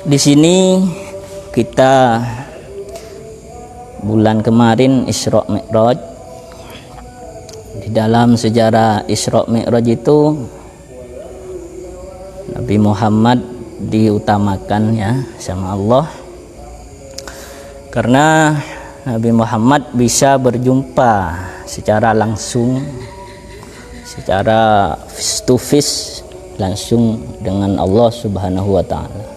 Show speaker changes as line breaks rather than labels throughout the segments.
Di sini kita bulan kemarin Isra Mi'raj. Di dalam sejarah Isra Mi'raj itu Nabi Muhammad diutamakan ya sama Allah, karena Nabi Muhammad bisa berjumpa secara langsung, secara face to face langsung dengan Allah Subhanahu wa Ta'ala.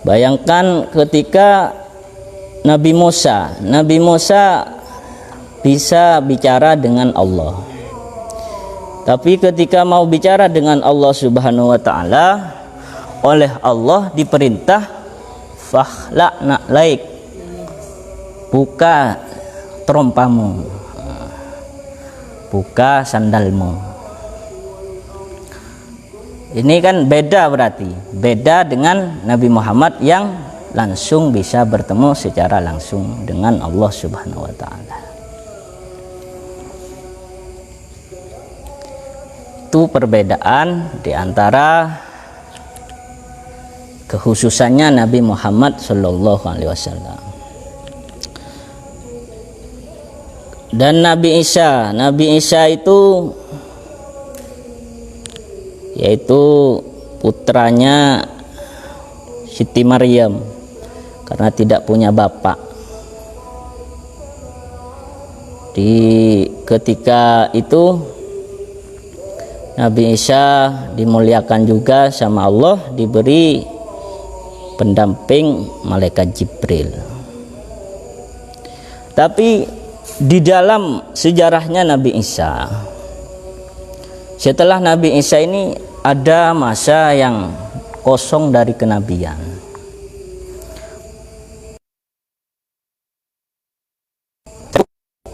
Bayangkan ketika Nabi Musa bisa bicara dengan Allah, tapi ketika mau bicara dengan Allah Subhanahu wa Ta'ala, oleh Allah diperintah fakhla'na laik, buka terompamu, buka sandalmu. Ini kan beda, berarti beda dengan Nabi Muhammad yang langsung bisa bertemu secara langsung dengan Allah Subhanahu wa Ta'ala. Itu perbedaan di antara kekhususannya Nabi Muhammad Shallallahu Alaihi Wasallam dan Nabi Isa itu yaitu putranya Siti Maryam karena tidak punya bapak. Di ketika itu Nabi Isa dimuliakan juga sama Allah, diberi pendamping malaikat Jibril. Tapi di dalam sejarahnya Nabi Isa, setelah Nabi Isa ini ada masa yang kosong dari kenabian.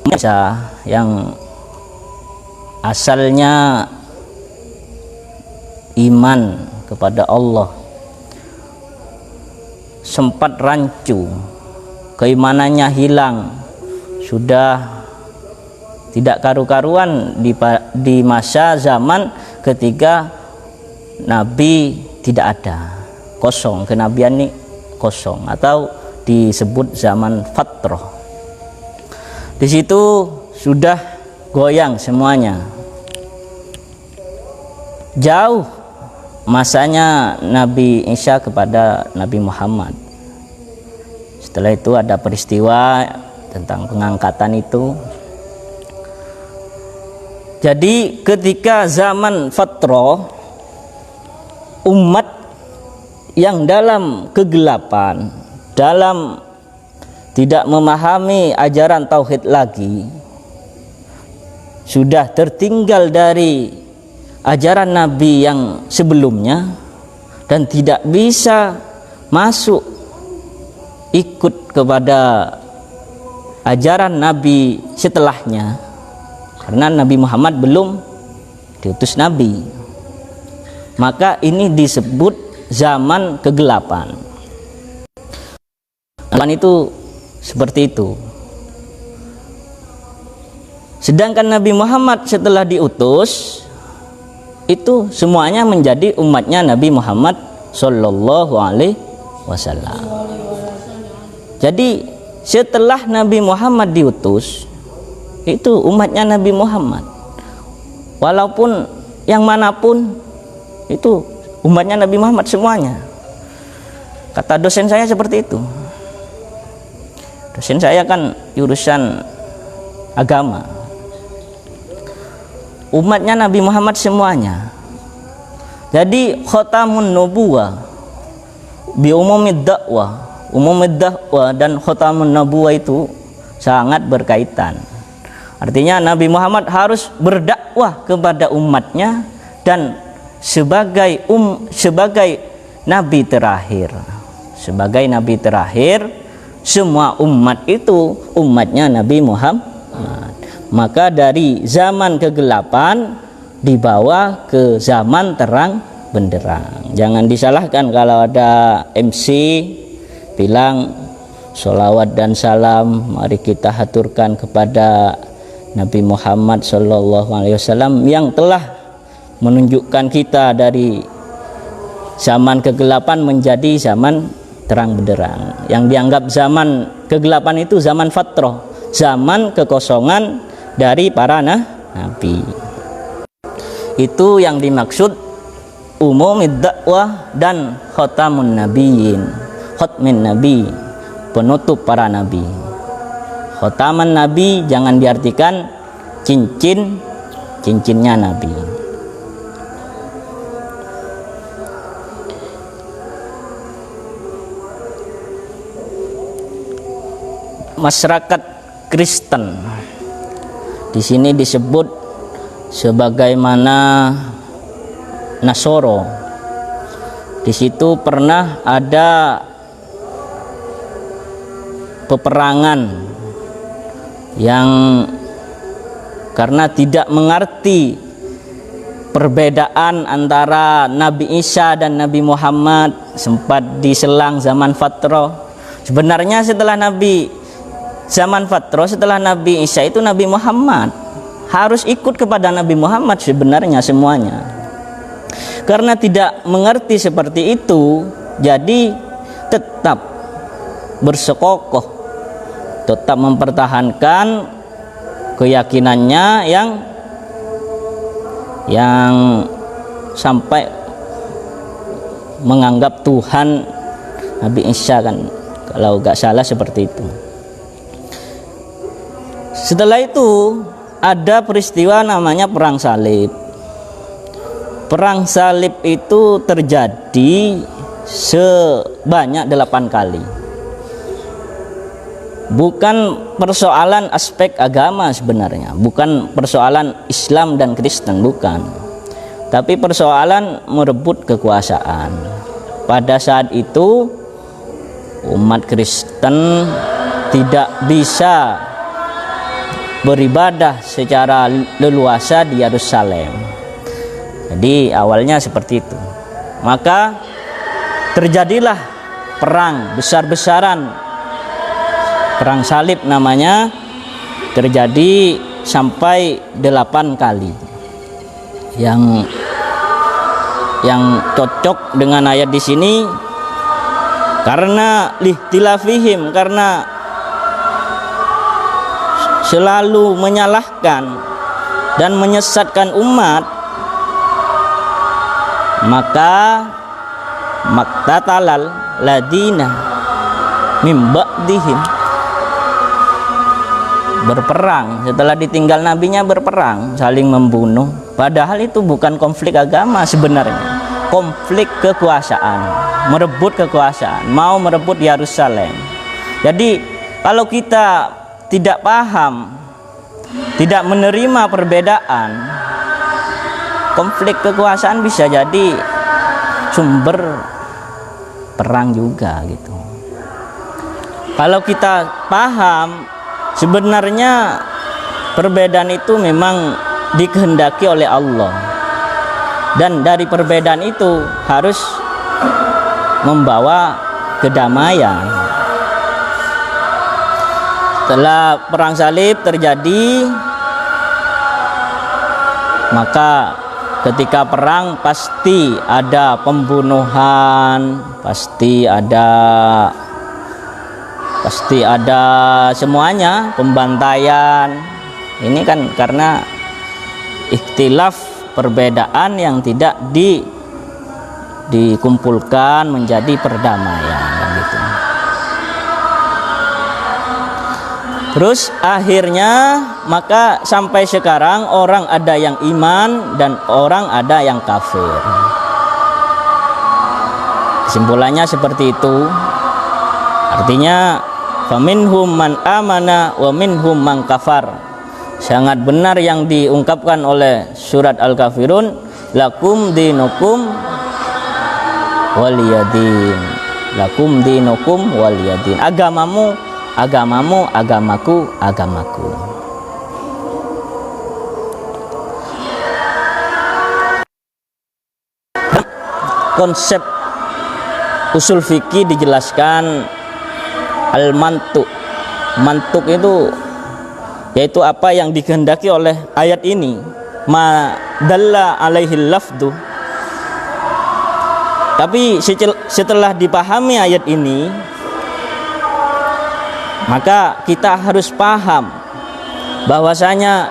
Masa yang asalnya iman kepada Allah sempat rancu, keimanannya hilang, sudah tidak karu-karuan di masa zaman ketika Nabi tidak ada, kosong, kenabian ini kosong, atau disebut zaman fatrah. Di situ sudah goyang semuanya, jauh masanya Nabi Isa kepada Nabi Muhammad. Setelah itu ada peristiwa tentang pengangkatan itu. Jadi ketika zaman fatrah, umat yang dalam kegelapan, dalam tidak memahami ajaran tauhid lagi, sudah tertinggal dari ajaran Nabi yang sebelumnya dan tidak bisa masuk ikut kepada ajaran Nabi setelahnya, karena Nabi Muhammad belum diutus Nabi. Maka ini disebut zaman kegelapan. Zaman itu seperti itu. Sedangkan Nabi Muhammad setelah diutus, itu semuanya menjadi umatnya Nabi Muhammad Sallallahu Alaihi Wasallam. Jadi setelah Nabi Muhammad diutus, itu umatnya Nabi Muhammad, walaupun yang manapun itu umatnya Nabi Muhammad semuanya. Kata dosen saya seperti itu. Dosen saya kan jurusan agama. Umatnya Nabi Muhammad semuanya. Jadi khatamun nubuwah bi umumid dakwah dan khatamun nubuwah itu sangat berkaitan. Artinya Nabi Muhammad harus berdakwah kepada umatnya dan sebagai nabi terakhir. Sebagai nabi terakhir, semua umat itu umatnya Nabi Muhammad. Maka dari zaman kegelapan dibawa ke zaman terang benderang. Jangan disalahkan kalau ada MC bilang sholawat dan salam mari kita haturkan kepada Nabi Muhammad Sallallahu Alaihi Wasallam yang telah menunjukkan kita dari zaman kegelapan menjadi zaman terang benderang. Yang dianggap zaman kegelapan itu zaman fatrah, zaman kekosongan dari para nabi. Itu yang dimaksud umumid dakwah dan khatamun nabiyyin. Khatmin nabi, penutup para nabi. Khataman nabi jangan diartikan cincinnya nabi. Masyarakat Kristen di sini disebut sebagaimana Nasoro. Di situ pernah ada peperangan yang karena tidak mengerti perbedaan antara Nabi Isa dan Nabi Muhammad, sempat diselang zaman fatrah. Sebenarnya setelah zaman fatrah, setelah Nabi Isa itu Nabi Muhammad, harus ikut kepada Nabi Muhammad sebenarnya semuanya. Karena tidak mengerti seperti itu, jadi tetap bersekokoh, tetap mempertahankan keyakinannya yang sampai menganggap Tuhan Nabi Isa, kan kalau gak salah seperti itu. Setelah itu ada peristiwa namanya perang salib. Perang salib itu terjadi sebanyak 8 kali. Bukan persoalan aspek agama sebenarnya, bukan persoalan Islam dan Kristen, bukan. Tapi persoalan merebut kekuasaan. Pada saat itu umat Kristen tidak bisa beribadah secara leluasa di Yerusalem. Jadi awalnya seperti itu. Maka terjadilah perang besar-besaran, perang salib namanya, terjadi sampai 8 kali. Yang cocok dengan ayat di sini karena lihtilafihim, karena selalu menyalahkan dan menyesatkan umat, maka maktatalal ladina mim ba'dihim, berperang setelah ditinggal nabinya, berperang saling membunuh. Padahal itu bukan konflik agama sebenarnya, konflik kekuasaan, merebut kekuasaan, mau merebut Yerusalem. Jadi kalau kita tidak paham, tidak menerima perbedaan, konflik kekuasaan bisa jadi sumber perang juga gitu. Kalau kita paham, sebenarnya perbedaan itu memang dikehendaki oleh Allah, dan dari perbedaan itu harus membawa kedamaian. Setelah perang salib terjadi, maka ketika perang pasti ada pembunuhan, pasti ada semuanya, pembantaian. Ini kan karena ikhtilaf, perbedaan yang tidak dikumpulkan menjadi perdamaian gitu. Terus akhirnya maka sampai sekarang orang ada yang iman dan orang ada yang kafir. Kesimpulannya seperti itu. Artinya faminhum man amana wa minhum man kafar. Sangat benar yang diungkapkan oleh surat Al-Kafirun, lakum dinukum waliyadin. Lakum dinukum waliyadin. Agamamu, agamaku, agamaku. Konsep usul fikih dijelaskan al-mantuk. Mantuk itu yaitu apa yang dikehendaki oleh ayat ini. Ma dalla alaihi lafdu, Tapi setelah dipahami ayat ini, maka kita harus paham bahwasanya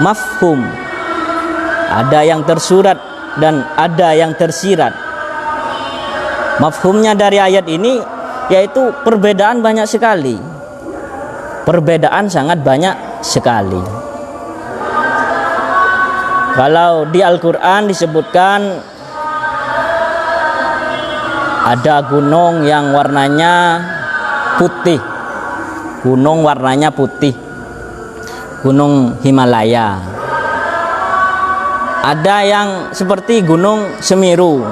mafhum, ada yang tersurat dan ada yang tersirat. Mafhumnya dari ayat ini yaitu perbedaan banyak sekali. Perbedaan sangat banyak sekali. Kalau di Al-Quran disebutkan ada gunung yang warnanya putih, gunung warnanya putih, gunung Himalaya. Ada yang seperti gunung Semeru,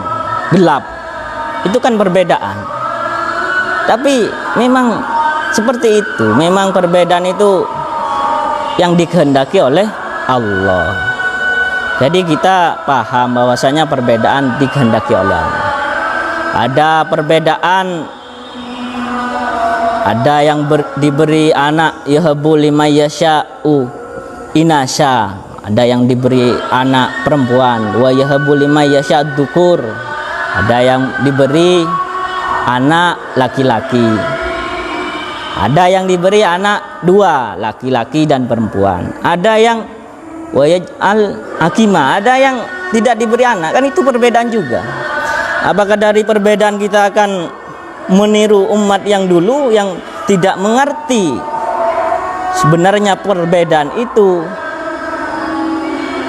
gelap. Itu kan perbedaan. Tapi memang seperti itu, memang perbedaan itu yang dikehendaki oleh Allah. Jadi kita paham bahwasanya perbedaan dikehendaki oleh Allah. Ada perbedaan, ada yang diberi anak yahabu liman yasha'u inasa, ada yang diberi anak perempuan, wa yahabu liman yasha'u dzukur, ada yang diberi anak laki-laki, ada yang diberi anak dua, laki-laki dan perempuan, ada yang wa yaj'al hakima, ada yang tidak diberi anak. Kan itu perbedaan juga. Apakah dari perbedaan kita akan meniru umat yang dulu yang tidak mengerti sebenarnya perbedaan itu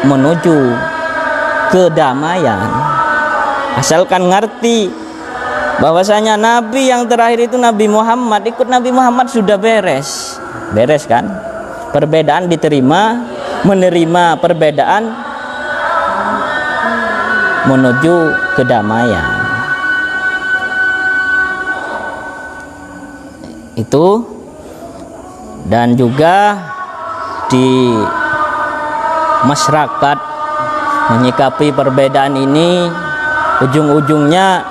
menuju kedamaian? Asalkan ngerti bahwasanya Nabi yang terakhir itu Nabi Muhammad, ikut Nabi Muhammad sudah beres. Beres kan? Perbedaan diterima, menerima perbedaan menuju kedamaian. Itu. Dan juga di masyarakat menyikapi perbedaan ini, ujung-ujungnya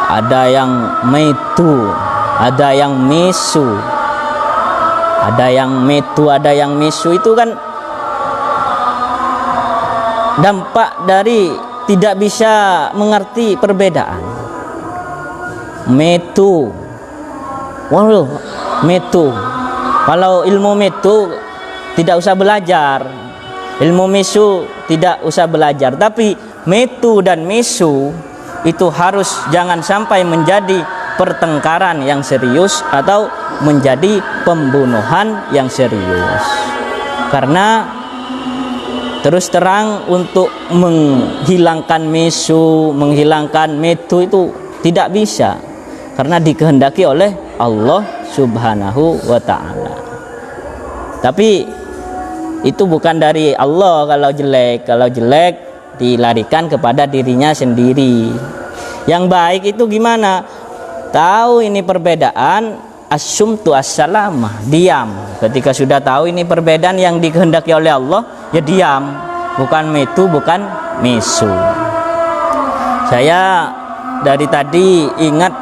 ada yang metu, ada yang misu, ada yang metu, ada yang misu. Itu kan dampak dari tidak bisa mengerti perbedaan. Metu, waduh, metu. Kalau ilmu metu tidak usah belajar, ilmu misu tidak usah belajar. Tapi metu dan misu itu harus jangan sampai menjadi pertengkaran yang serius atau menjadi pembunuhan yang serius. Karena terus terang untuk menghilangkan misu, menghilangkan metu itu tidak bisa, karena dikehendaki oleh Allah Subhanahu wa ta'ala. Tapi itu bukan dari Allah kalau jelek. Kalau jelek dilarikan kepada dirinya sendiri. Yang baik itu gimana? Tahu ini perbedaan, asyumtu assalamah, diam. Ketika sudah tahu ini perbedaan yang dikehendaki oleh Allah, ya diam, bukan metu, bukan misu. Saya dari tadi ingat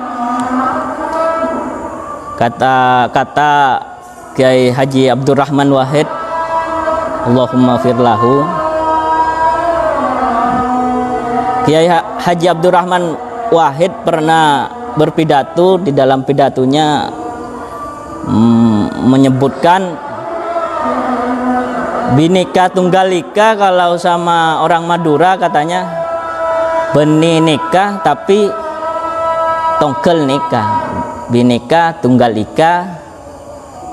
kata-kata Kiai Haji Abdurrahman Wahid, Allahumma firlahu. Kiai Haji Abdurrahman Wahid pernah berpidato. Di dalam pidatonya menyebutkan Bhinneka Tunggal Ika. Kalau sama orang Madura katanya benih nikah tapi tongkel nikah. Bhinneka Tunggal Ika,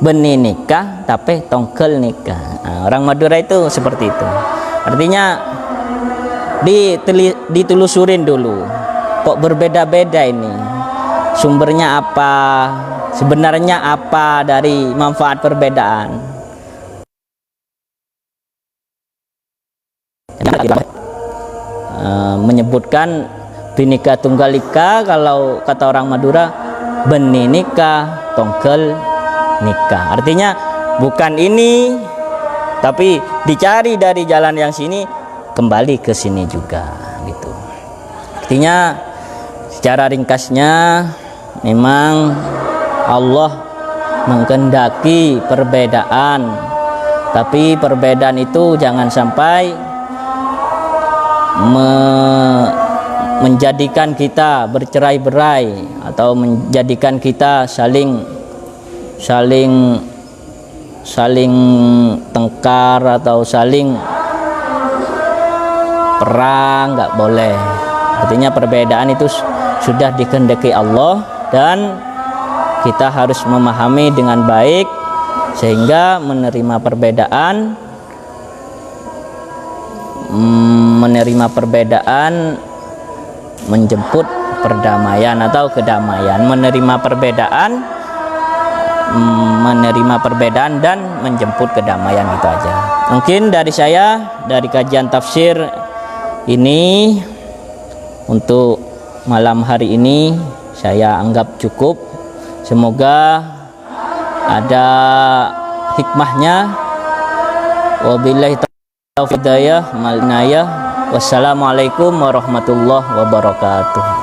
benih nikah tapi tongkel nikah. Nah, orang Madura itu seperti itu. Artinya ditelusurin dulu, kok berbeda-beda ini, sumbernya apa, sebenarnya apa dari manfaat perbedaan. Menyebutkan Bhinneka Tunggal Ika, kalau kata orang Madura benih nikah tongkel nikah. Artinya bukan ini, tapi dicari dari jalan yang sini kembali ke sini juga gitu. Artinya secara ringkasnya memang Allah mengkehendaki perbedaan, tapi perbedaan itu jangan sampai menjadikan kita bercerai-berai atau menjadikan kita saling tengkar atau saling perang, nggak boleh. Artinya perbedaan itu sudah dikehendaki Allah dan kita harus memahami dengan baik sehingga menerima perbedaan menjemput perdamaian atau kedamaian. Menerima perbedaan dan menjemput kedamaian, itu aja. Mungkin dari saya, dari kajian tafsir ini untuk malam hari ini saya anggap cukup. Semoga ada hikmahnya. Wabillahi taufiq hidayah. Wassalamualaikum warahmatullahi wabarakatuh.